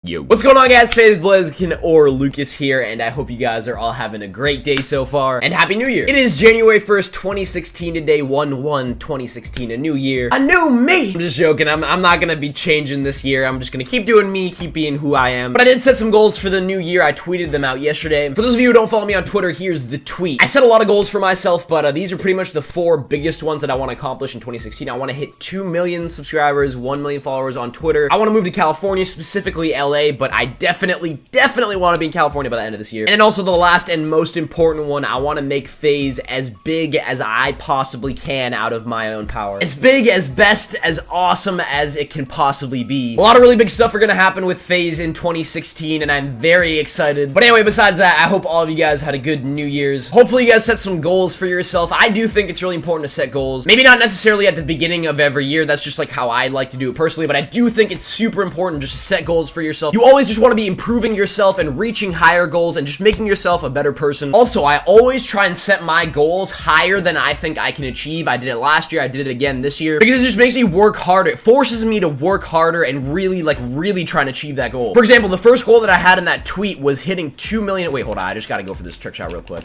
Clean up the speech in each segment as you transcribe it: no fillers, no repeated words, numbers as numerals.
Yo, what's going on, guys? FaZe Blaziken or Lucas here, and I hope you guys are all having a great day so far, and Happy New Year! It is January 1st, 2016 today, 1/1/2016, a new year, a new me! I'm just joking, I'm not gonna be changing this year, I'm just gonna keep doing me, keep being who I am. But I did set some goals for the new year, I tweeted them out yesterday. For those of you who don't follow me on Twitter, here's the tweet. I set a lot of goals for myself, but these are pretty much the 4 biggest ones that I want to accomplish in 2016. I want to hit 2 million subscribers, 1 million followers on Twitter. I want to move to California, specifically LA, but I definitely want to be in California by the end of this year. And then also the last and most important one, I want to make FaZe as big as I possibly can out of my own power. As big, as best, as awesome as it can possibly be. A lot of really big stuff are going to happen with FaZe in 2016, and I'm very excited. But anyway, besides that, I hope all of you guys had a good New Year's. Hopefully you guys set some goals for yourself. I do think it's really important to set goals. Maybe not necessarily at the beginning of every year. That's just like how I like to do it personally, but I do think it's super important just to set goals for yourself. You always just want to be improving yourself and reaching higher goals and just making yourself a better person. Also, I always try and set my goals higher than I think I can achieve. I did it last year, I did it again this year, because it just makes me work harder. It forces me to work harder and really try and achieve that goal. For example, the first goal that I had in that tweet was hitting 2 million. Wait, hold on, I just gotta go for this trick shot real quick.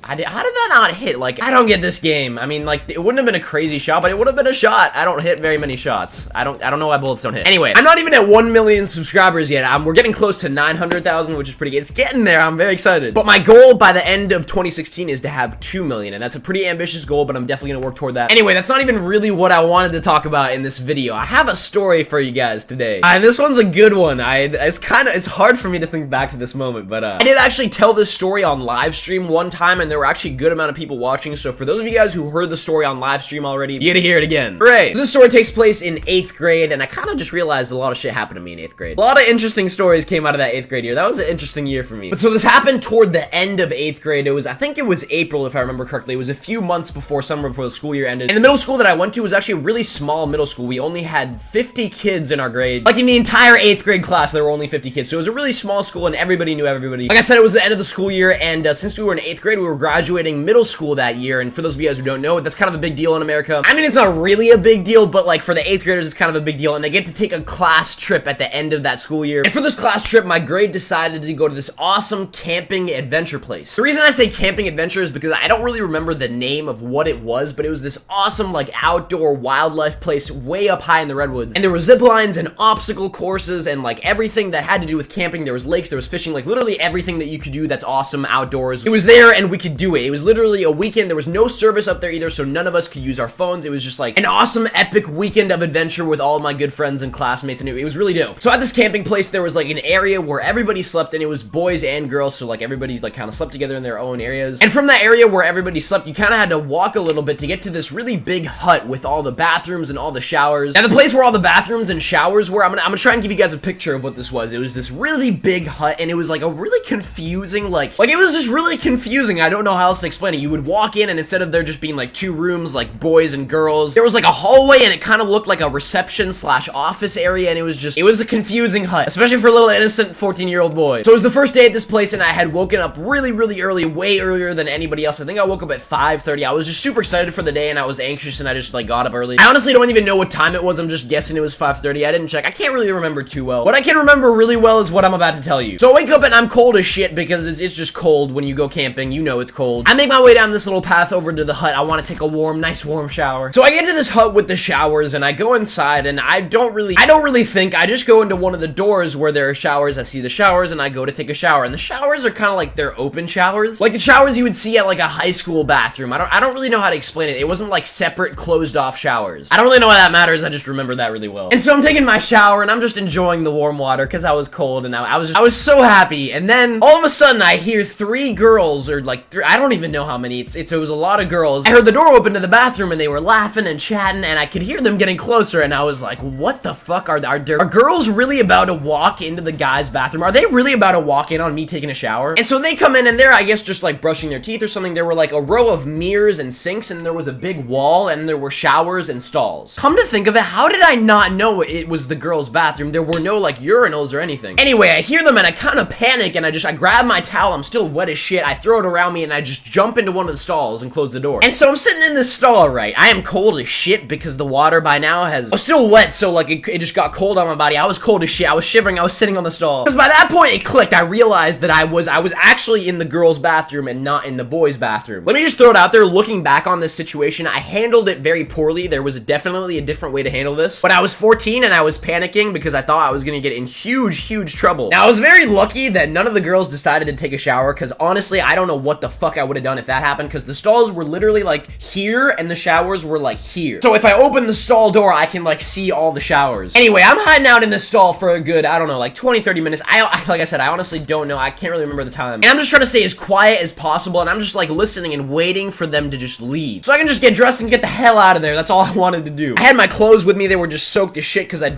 How did that not hit? Like, I don't get this game. I mean, like, it wouldn't have been a crazy shot, but it would have been a shot. I don't hit very many shots. I don't know why bullets don't hit. Anyway, I'm not even at 1 million subscribers yet. We're getting close to 900,000, which is pretty good. It's getting there. I'm very excited. But my goal by the end of 2016 is to have 2 million, and that's a pretty ambitious goal, but I'm definitely gonna work toward that. Anyway, that's not even really what I wanted to talk about in this video. I have a story for you guys today. And this one's a good one. It's hard for me to think back to this moment, but I did actually tell this story on live stream one time, and there were actually a good amount of people watching, so for those of you guys who heard the story on live stream already, you get to hear it again. Hooray! So this story takes place in 8th grade, and I kind of just realized a lot of shit happened to me in 8th grade. A lot of interesting stories came out of that 8th grade year. That was an interesting year for me. But so this happened toward the end of 8th grade. I think it was April, if I remember correctly. It was a few months before summer, before the school year ended. And the middle school that I went to was actually a really small middle school. We only had 50 kids in our grade. Like, in the entire 8th grade class, there were only 50 kids. So it was a really small school, and everybody knew everybody. Like I said, it was the end of the school year, and since we were in 8th grade, we were graduating middle school that year, and for those of you guys who don't know, that's kind of a big deal in America. I mean, it's not really a big deal, but like for the 8th graders, it's kind of a big deal, and they get to take a class trip at the end of that school year. And for this class trip, my grade decided to go to this awesome camping adventure place. The reason I say camping adventure is because I don't really remember the name of what it was, but it was this awesome, like, outdoor wildlife place way up high in the redwoods. And there were zip lines and obstacle courses and like everything that had to do with camping. There was lakes, there was fishing, like literally everything that you could do that's awesome outdoors. It was there, and we could do it. It was literally a weekend. There was no service up there either, so none of us could use our phones. It was just like an awesome, epic weekend of adventure with all of my good friends and classmates, and it was really dope. So at this camping place, there was like an area where everybody slept, and it was boys and girls, so like everybody's like kind of slept together in their own areas. And from that area where everybody slept, you kind of had to walk a little bit to get to this really big hut with all the bathrooms and all the showers. And the place where all the bathrooms and showers were, I'm gonna try and give you guys a picture of what this was. It was this really big hut, and it was like a really confusing, like it was just really confusing. I don't know how else to explain it. You would walk in, and instead of there just being like 2 rooms, like boys and girls, there was like a hallway, and it kind of looked like a reception / office area, and it was a confusing hut, especially for a little innocent 14-year-old boy. So it was the first day at this place, and I had woken up really early, way earlier than anybody else. I think I woke up at 5:30. I was just super excited for the day, and I was anxious, and I just like got up early. I honestly don't even know what time it was. I'm just guessing it was 5:30. I didn't check. I can't really remember too well. What I can remember really well is what I'm about to tell you. So I wake up, and I'm cold as shit because it's just cold when you go camping. You know it's cold. I make my way down this little path over to the hut. I want to take a nice warm shower. So I get to this hut with the showers, and I go inside, and I don't really think. I just go into one of the doors where there are showers. I see the showers, and I go to take a shower. And the showers are kind of like they're open showers, like the showers you would see at like a high school bathroom. I don't really know how to explain it. It wasn't like separate closed off showers. I don't really know why that matters. I just remember that really well. And so I'm taking my shower, and I'm just enjoying the warm water because I was cold, and I was so happy. And then all of a sudden I hear 3 girls, or like 3, I don't even know how many. It was a lot of girls. I heard the door open to the bathroom, and they were laughing and chatting, and I could hear them getting closer, and I was like, what the fuck? Are girls really about to walk into the guy's bathroom? Are they really about to walk in on me taking a shower? And so they come in, and they're, I guess, just like brushing their teeth or something. There were like a row of mirrors and sinks, and there was a big wall, and there were showers and stalls. Come to think of it, how did I not know it was the girl's bathroom? There were no like urinals or anything. Anyway, I hear them, and I kind of panic, and I grab my towel. I'm still wet as shit. I throw it around me, me, and I just jump into one of the stalls and close the door. And so I'm sitting in this stall, right? I am cold as shit because the water by now was still wet, so like it just got cold on my body. I was cold as shit. I was shivering. I was sitting on the stall. Because by that point it clicked. I realized that I was actually in the girls' bathroom and not in the boys' bathroom. Let me just throw it out there. Looking back on this situation, I handled it very poorly. There was definitely a different way to handle this. But I was 14 and I was panicking because I thought I was gonna get in huge trouble. Now I was very lucky that none of the girls decided to take a shower, because honestly I don't know what the fuck I would have done if that happened, because the stalls were literally like here and the showers were like here. So if I open the stall door, I can like see all the showers. Anyway, I'm hiding out in this stall for a good, I don't know, like 20-30 minutes. Like I said, I honestly don't know. I can't really remember the time. And I'm just trying to stay as quiet as possible, and I'm just like listening and waiting for them to just leave, so I can just get dressed and get the hell out of there. That's all I wanted to do. I had my clothes with me. They were just soaked as shit because I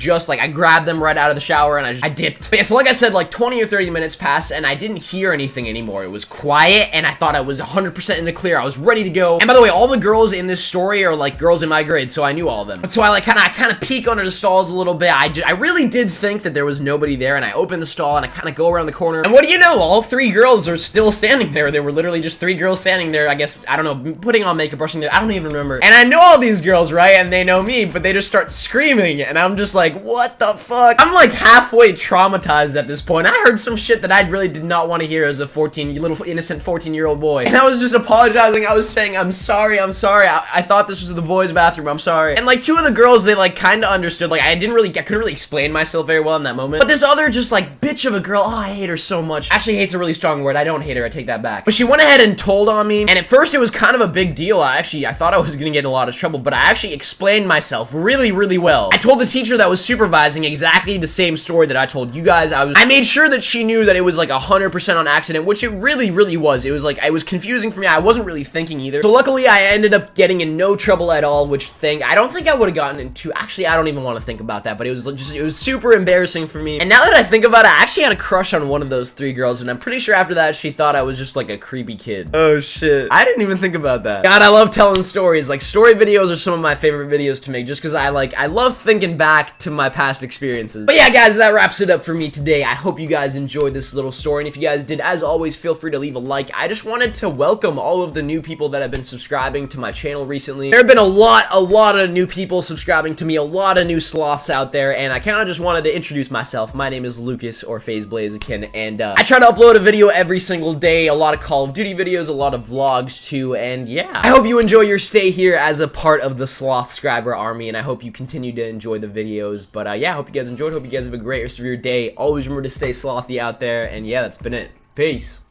grabbed them right out of the shower and I dipped. But yeah, so like I said, like 20 or 30 minutes passed and I didn't hear anything anymore. It was quiet and I thought I was 100% in the clear. I was ready to go. And by the way, all the girls in this story are like girls in my grade, so I knew all of them. But so I kind of peek under the stalls a little bit. I really did think that there was nobody there, and I opened the stall and I kind of go around the corner, and what do you know, all 3 girls are still standing there. There were literally just 3 girls standing there, I guess, I don't know, putting on makeup, brushing their, I don't even remember. And I know all these girls, right? And they know me, but they just start screaming, and I'm just like, what the fuck? I'm like halfway traumatized at this point. I heard some shit that I really did not want to hear as a little innocent 14-year-old boy. And I was just apologizing. I was saying, I'm sorry. I thought this was the boys' bathroom. I'm sorry. And like 2 of the girls, they like kind of understood. Like I couldn't really explain myself very well in that moment. But this other just like bitch of a girl, oh, I hate her so much. Actually, hate's a really strong word. I don't hate her. I take that back. But she went ahead and told on me. And at first it was kind of a big deal. I thought I was gonna get in a lot of trouble, but I actually explained myself really well. I told the teacher that was supervising exactly the same story that I told you guys. I made sure that she knew that it was like 100% on accident, which it really was. It was like, it was confusing for me. I wasn't really thinking either. So luckily I ended up getting in no trouble at all, which I don't think I would have gotten into. Actually, I don't even want to think about that, but it was super embarrassing for me. And now that I think about it, I actually had a crush on one of those 3 girls, and I'm pretty sure after that she thought I was just like a creepy kid. Oh shit. I didn't even think about that. God, I love telling stories. Like story videos are some of my favorite videos to make, just because I love thinking back to my past experiences. But yeah, guys, that wraps it up for me today. I hope you guys enjoyed this little story, and if you guys did, as always, feel free to leave a like. I just wanted to welcome all of the new people that have been subscribing to my channel recently. There have been a lot of new people subscribing to me, a lot of new sloths out there, and I kind of just wanted to introduce myself. My name is Lucas, or FaZe Blaziken, and I try to upload a video every single day, a lot of Call of Duty videos, a lot of vlogs too, and yeah. I hope you enjoy your stay here as a part of the sloth subscriber army, and I hope you continue to enjoy the videos. But yeah, I hope you guys enjoyed. Hope you guys have a great rest of your day. Always remember to stay slothy out there, and yeah, that's been it. Peace.